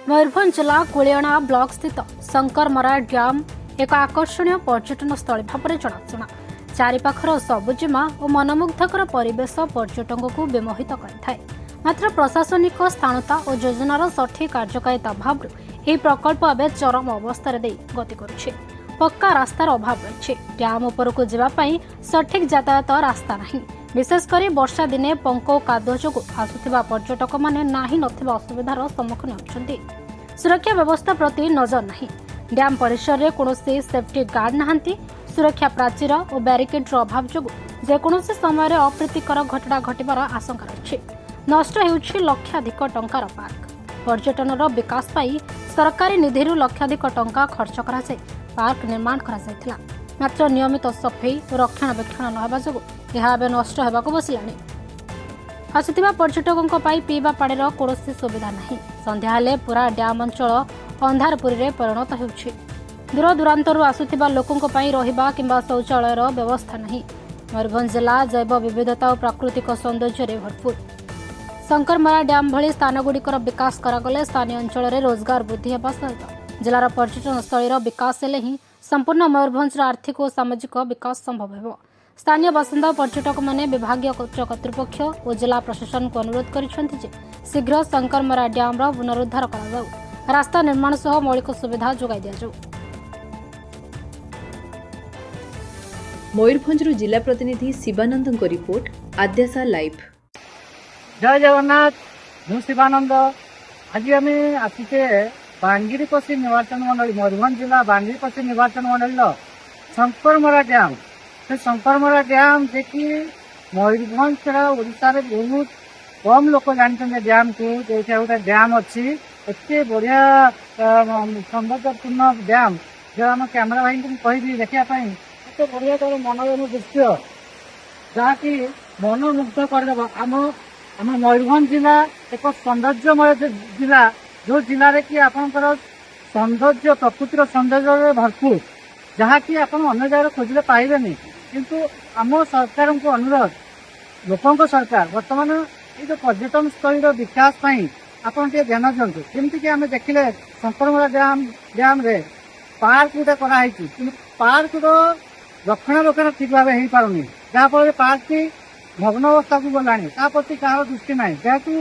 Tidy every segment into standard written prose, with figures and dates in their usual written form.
मयूरभंज जिला कुलियणा ब्लॉक स्थित शंकरमरा डैम एक आकर्षणीय पर्यटन स्थल भाव में जनाशुना। चारिपाखर सबुजिमा और मनमुग्धकर परिवेश पर्यटकों को विमोहित करें। मात्र प्रशासनिक स्थानता और योजनार सठिक कार्यकारिता अभाव यह प्रकल्प एवं चरम अवस्था गति करुछे। पक्का रास्तार अभाव रही। डैम उपरकू जावाई सठिक यातायात रास्ता नहीं। विशेषकर वर्षा दिने पंक और कादुआ जो आसुवा पर्यटक मैंने नाही नथिबा असुविधार सम्मुखीन होती। सुरक्षा व्यवस्था प्रति नजर नहीं। डैम परिसर में कौन सेफ्टी गार्ड नहांती। सुरक्षा प्राचीर और ब्यारिकेड्र अभाव जो जेकोसी समय अप्रीतिकर घटना घटवार आशंका रही। नष्ट होउछि लक्षाधिक टंकार पार्क। पर्यटन विकास पाई सरकारी निधि लक्षाधिक टंका खर्च करा पार्क निर्माण करा मात्र नियमित सफाई और रक्षणाबेक्षण नहबा जो यह नष्ट होगा बसलानी। आसुवा पर्यटकों पीवा पाणीर कौन सुविधा नहीं। संध्या हेले पूरा डैम अंचल अंधारपुरी में परिणत होउछि। दूर दूरांतरु आसुथिबा लोकों रहिबा किंबा शौचालयर व्यवस्था नहीं। मयूरभंज जिला जैव विविधता और प्राकृतिक सौंदर्य भरपूर। शंकरमरा डैम भली स्थानगुड़िकर विकास करागले स्थानीय अंचल में रोजगार वृद्धि होगा सहित जिलार पर्यटन स्थलीर विकास हेले ही संपूर्ण मयूरभंजर आर्थिक और सामाजिक विकास संभव हो। स्थानीय बासिंदा पर्यटक मैंने विभागीय उच्च कर्तृपक्ष और जिला प्रशासन को अनुरोध करिसेंति जे शीघ्र शंकरमरा डैम पुनरुद्धार करा रास्ता निर्माण सह मौलिक सुविधा जोगाई दिया जाऊ। मयूरभंजर जिला प्रतिनिधि शिवानंद रिपोर्ट आद्यासा लाइव। जय जगन्नाथ। मु शिवानंद। आज आम आसीचे बांगिरीपशी निर्वाचन मंडल मयूरभंज जिला बांगिरीपशी निर्वाचन मंडल शंकरमरा डैम। से शंकरमरा डैम जे कि मयूरभंज ओडिशा रे बहुत कम लोक जानते डैम को गोटे डैम अच्छी एते बढ़िया सौंदर्यपूर्ण डैम जो आम कैमेरा भाई को कहि देखापी एत बढ़िया तार मनोरम दृश्य जहाँकि मनमुग्ध करदेव। आम मयूरभंज जिला एक सौंदर्यमय जिला जो जिले में कि आपंकर सौंदर्य प्रकृतिर सौंदर्य भरपूर जहाँकि आप अन्य जगह खोजले पाइबेनी। किंतु आम सरकार को अनुरोध लोकों सरकार बर्तमान ये जो पर्यटन स्थल विकास आपन टे ध्यान दिंतु। जमीक आम देखिले शंकरमरा डैम रे पार्क गोटे कराई कि पार्क रक्षणाबेक्षण ठीक भाव हो पारुनी जहाँफल पार्क की भग्न अवस्था को गलानी प्रति कहार दृष्टि ना जेहेतु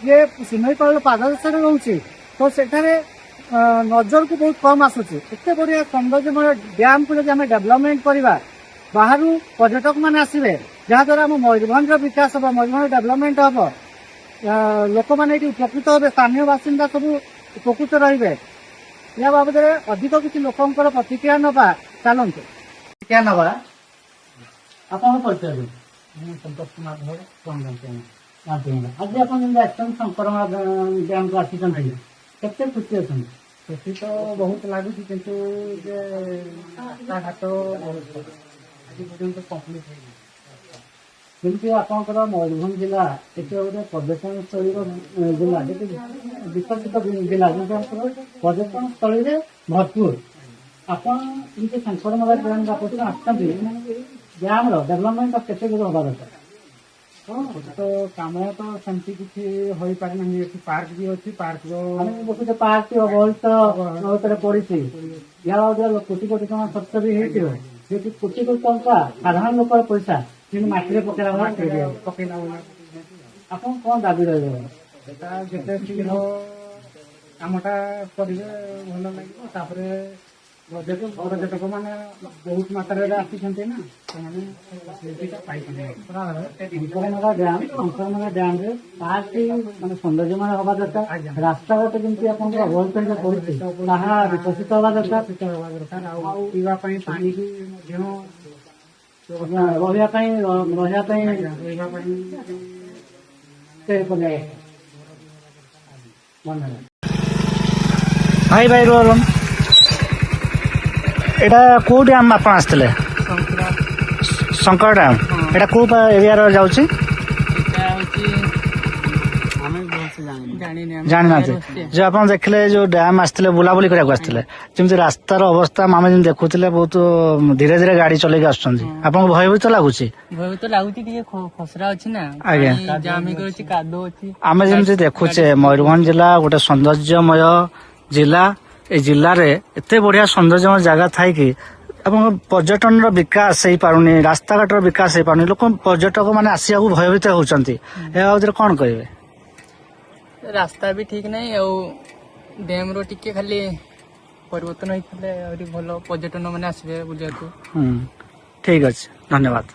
ये शिमिलीपाल पाददेश रोचे तो सेठारे नजर को बहुत कम आसूचे। एत बढ़िया सौंदर्यमय डैम को जब डेभलपमेंट करवा बाहर पर्यटक मैंने आसवे जहाद्वारा आम मयूरभंज विकास हम मयूरभंज डेभलपमेंट हम लोक मैंने उपकृत हे। स्थानीय बासिंदा सब उपकृत रे या बाबद अधिक किसी लोकंर प्रतिक्रिया नवा चलते प्रतिक्रिया नवा आप परिचय संतोष कुमार आज आप शंकरमरा डैम को आसी केते खुशी अच्छा खुशी तो बहुत लगुच किंतु रास्ता घाट आज पर्यटन कम्प्लीट जमी आपंकर मयूरभंज जिला एक गोटे पर्यटन स्थल जिला विकसित जिला जो पर्यटन स्थल भरपूर आपन शंकरमरा डैम बापट आसती डैम डेभलपमेंट केते गुड़ हवा दरकार तो कम तो सेमती किसी हो पारे ना। पार्क भी अच्छी पार्क बहुत पार्क अवहेलित पड़ी या कोटी कोटी टका खर्च भी हो कोटी कोटी टका साधारण लोक पैसा मटी पकड़ा आप कौन दाबी रहा जिते शीघ्र कमटा करेंगे भल लगे। पर्यटक मैंने बहुत मात्रा आसी ना शंकरमरा डैम पार्क मानते सौंदर्यमय हवा दरकार। रास्ता घाट जमी आप अवहेलित पड़ा विकसित हवा दरकार। पीवाई पानी भाई भाई रोल एटा को डैम आप आसते शंकर डैम एटा को एरिया जाऊँगी ଜାଣିନାହାନ୍ତି ଯୋଉ ଆପଣ ଦେଖିଲେ ଯୋଉ ଡ୍ୟାମ ଆସିଥିଲେ ବୁଲାବୁଲି କରିବାକୁ ଆସିଥିଲେ ଯେମିତି ରାସ୍ତାର ଅବସ୍ଥା ଆମେ ଯେମିତି ଦେଖୁଥିଲେ ବହୁତ ଧୀରେ ଧୀରେ ଗାଡି ଚଲେଇକି ଆସୁଛନ୍ତି ଆପଣଙ୍କୁ ଭୟଭୀତ ଲାଗୁଛି? ଭୟଭୀତ ଲାଗୁଛି, ଟିକେ ଖସରା ଅଛି ନା, ଆଜ୍ଞା। ଜାମ ହେଇକି ଅଛି, କାଦୁଅ ଅଛି। ଆମେ ଯେମିତି ଦେଖୁଛେ ମୟୂରଭଞ୍ଜ ଜିଲ୍ଲା ଗୋଟେ ସୌନ୍ଦର୍ଯ୍ୟମୟ ଜିଲ୍ଲା। এই ଜିଲ୍ଲାରେ ଏତେ ବଢିଆ ସୌନ୍ଦର୍ଯ୍ୟମୟ ଜାଗା ଥାଇକି ଆପଣଙ୍କ ପର୍ଯ୍ୟଟନର ବିକାଶ ହେଇପାରୁନି, ରାସ୍ତାଘାଟର ବିକାଶ ହେଇପାରୁନି, ଲୋକ ପର୍ଯ୍ୟଟକ ମାନେ ଆସିବାକୁ ଭୟଭୀତ ହଉଛନ୍ତି। ଏହା ଭିତରେ କଣ କହିବେ? ରାସ୍ତା ବି ଠିକ ନାହିଁ, ଆଉ ଡ୍ୟାମ ର ଟିକେ ଖାଲି ପରିବର୍ତ୍ତନ ହେଇଥିଲେ ଆହୁରି ଭଲ ପର୍ଯ୍ୟଟନ ମାନେ ଆସିବେ ବୁଲିବାକୁ। ଠିକ ଅଛି, ଧନ୍ୟବାଦ।